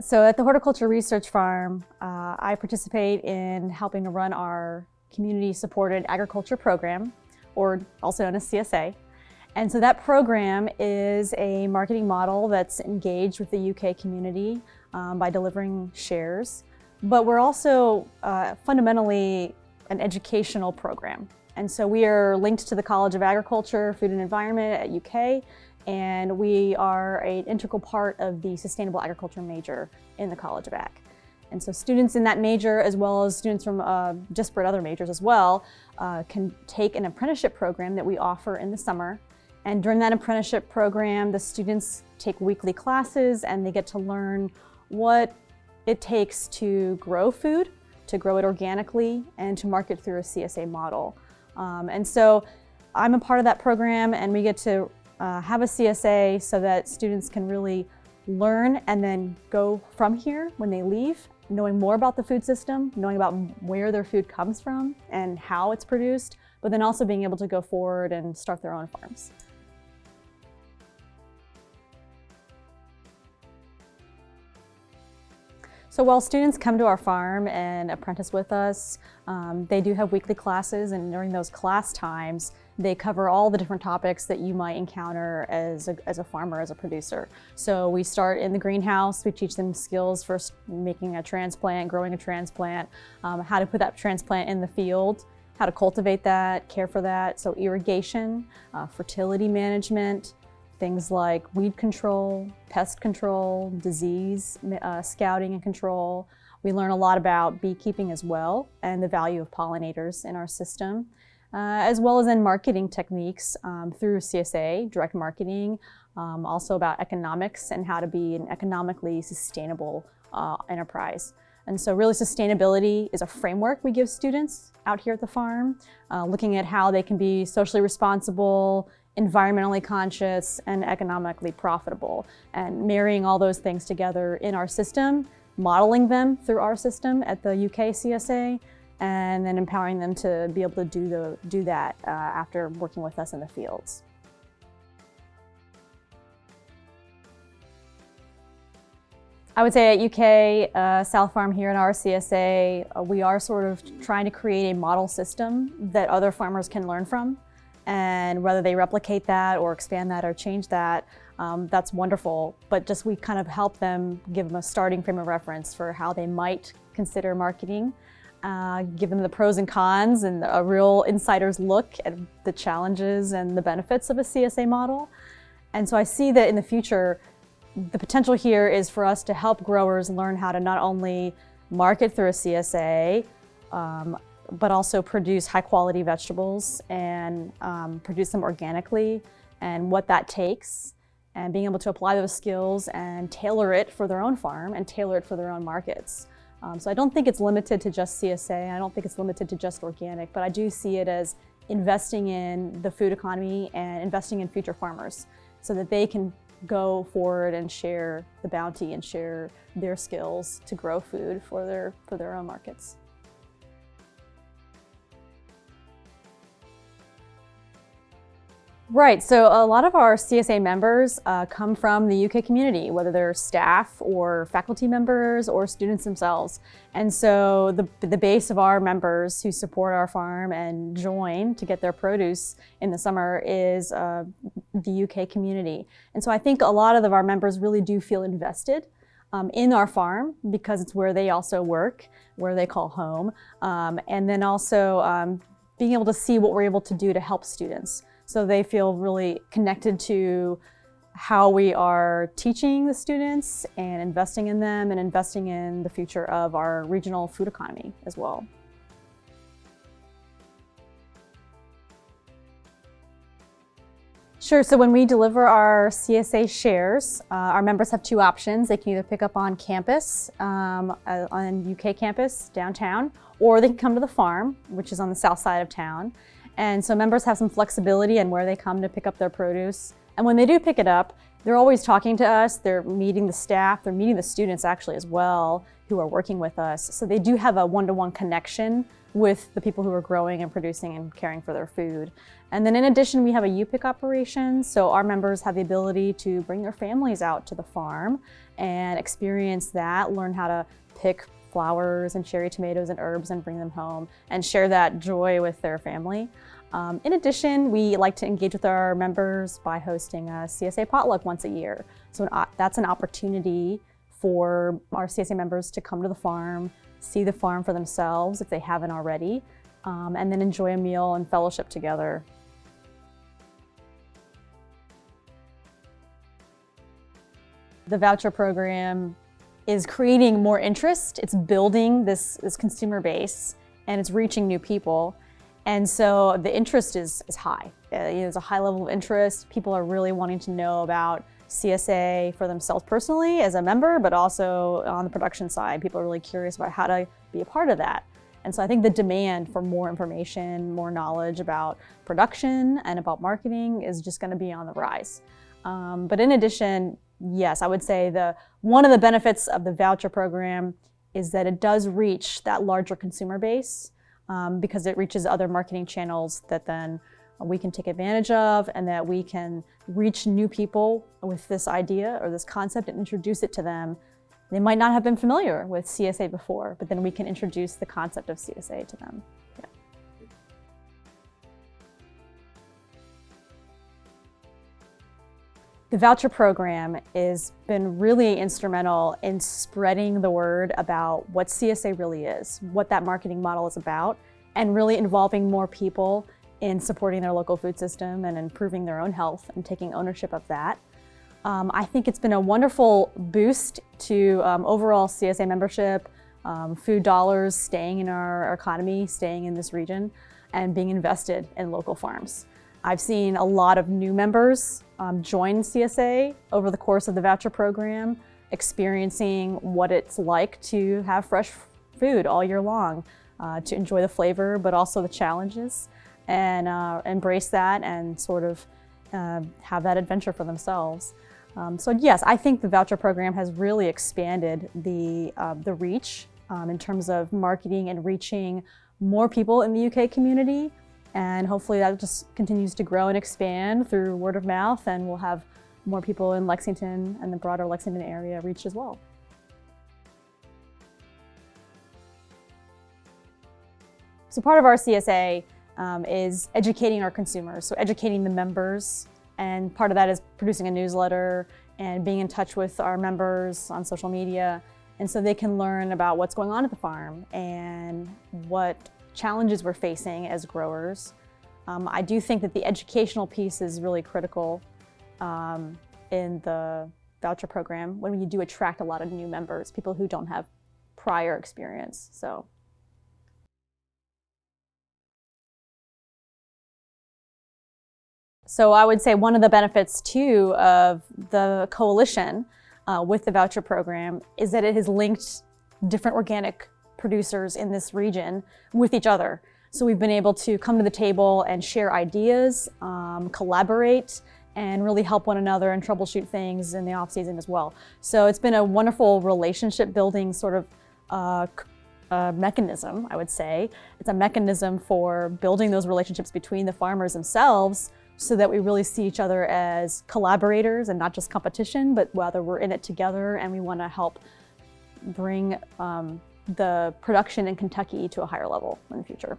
So at the Horticulture Research Farm, I participate in helping to run our community-supported agriculture program, or also known as CSA. And so that program is a marketing model that's engaged with the UK community by delivering shares. But we're also fundamentally an educational program. And so we are linked to the College of Agriculture, Food and Environment at UK, and we are an integral part of the Sustainable Agriculture major in the College of Ag. And so students in that major, as well as students from disparate other majors as well, can take an apprenticeship program that we offer in the summer. And during that apprenticeship program, the students take weekly classes and they get to learn what it takes to grow food, to grow it organically, and to market through a CSA model. And so I'm a part of that program, and we get to have a CSA so that students can really learn and then go from here when they leave, knowing more about the food system, knowing about where their food comes from and how it's produced, but then also being able to go forward and start their own farms. So while students come to our farm and apprentice with us, they do have weekly classes, and during those class times, they cover all the different topics that you might encounter as a farmer, as a producer. So we start in the greenhouse, we teach them skills for making a transplant, growing a transplant, how to put that transplant in the field, how to cultivate that, care for that. So irrigation, fertility management, things like weed control, pest control, disease scouting and control. We learn a lot about beekeeping as well, and the value of pollinators in our system, as well as in marketing techniques through CSA, direct marketing, also about economics and how to be an economically sustainable enterprise. And so really sustainability is a framework we give students out here at the farm, looking at how they can be socially responsible, environmentally conscious, and economically profitable, and marrying all those things together in our system, modeling them through our system at the UK CSA, and then empowering them to be able to do that after working with us in the fields. I would say at UK South Farm here in our CSA, we are sort of trying to create a model system that other farmers can learn from. And whether they replicate that or expand that or change that, that's wonderful. But just we kind of help them, give them a starting frame of reference for how they might consider marketing, give them the pros and cons and a real insider's look at the challenges and the benefits of a CSA model. And so I see that in the future, the potential here is for us to help growers learn how to not only market through a CSA, but also produce high quality vegetables and produce them organically, and what that takes, and being able to apply those skills and tailor it for their own farm and tailor it for their own markets. So I don't think it's limited to just CSA, I don't think it's limited to just organic, but I do see it as investing in the food economy and investing in future farmers so that they can go forward and share the bounty and share their skills to grow food for their own markets. Right, so a lot of our CSA members come from the UK community, whether they're staff or faculty members or students themselves. And so the base of our members who support our farm and join to get their produce in the summer is the UK community. And so I think a lot of our members really do feel invested in our farm because it's where they also work, where they call home, and then also being able to see what we're able to do to help students. So they feel really connected to how we are teaching the students and investing in them and investing in the future of our regional food economy as well. Sure, so when we deliver our CSA shares, our members have two options. They can either pick up on campus, on UK campus downtown, or they can come to the farm, which is on the south side of town. And so members have some flexibility in where they come to pick up their produce. And when they do pick it up, they're always talking to us, they're meeting the staff, they're meeting the students actually as well who are working with us. So they do have a one-to-one connection with the people who are growing and producing and caring for their food. And then in addition, we have a U-Pick operation. So our members have the ability to bring their families out to the farm and experience that, learn how to pick flowers and cherry tomatoes and herbs and bring them home and share that joy with their family. In addition, we like to engage with our members by hosting a CSA potluck once a year. So that's an opportunity for our CSA members to come to the farm, see the farm for themselves if they haven't already, and then enjoy a meal and fellowship together. The voucher program is creating more interest. It's building this consumer base, and it's reaching new people. And so the interest is high. There's a high level of interest. People are really wanting to know about CSA for themselves personally as a member, but also on the production side. People are really curious about how to be a part of that. And so I think the demand for more information, more knowledge about production and about marketing is just going to be on the rise. But in addition, yes, I would say one of the benefits of the voucher program is that it does reach that larger consumer base because it reaches other marketing channels that then we can take advantage of, and that we can reach new people with this idea or this concept and introduce it to them. They might not have been familiar with CSA before, but then we can introduce the concept of CSA to them. Yeah. The voucher program has been really instrumental in spreading the word about what CSA really is, what that marketing model is about, and really involving more people in supporting their local food system and improving their own health and taking ownership of that. I think it's been a wonderful boost to overall CSA membership, food dollars staying in our economy, staying in this region, and being invested in local farms. I've seen a lot of new members join CSA over the course of the voucher program, experiencing what it's like to have fresh food all year long, to enjoy the flavor, but also the challenges, and embrace that and sort of have that adventure for themselves. So yes, I think the voucher program has really expanded the reach in terms of marketing and reaching more people in the UK community. And hopefully that just continues to grow and expand through word of mouth, and we'll have more people in Lexington and the broader Lexington area reached as well. So part of our CSA is educating our consumers, so educating the members, and part of that is producing a newsletter and being in touch with our members on social media, and so they can learn about what's going on at the farm and what challenges we're facing as growers. I do think that the educational piece is really critical in the voucher program when you do attract a lot of new members, people who don't have prior experience. So I would say one of the benefits too of the coalition with the voucher program is that it has linked different organic producers in this region with each other. So we've been able to come to the table and share ideas, collaborate, and really help one another and troubleshoot things in the off season as well. So it's been a wonderful relationship building sort of mechanism, I would say. It's a mechanism for building those relationships between the farmers themselves, so that we really see each other as collaborators and not just competition, but whether we're in it together and we want to help bring the production in Kentucky to a higher level in the future.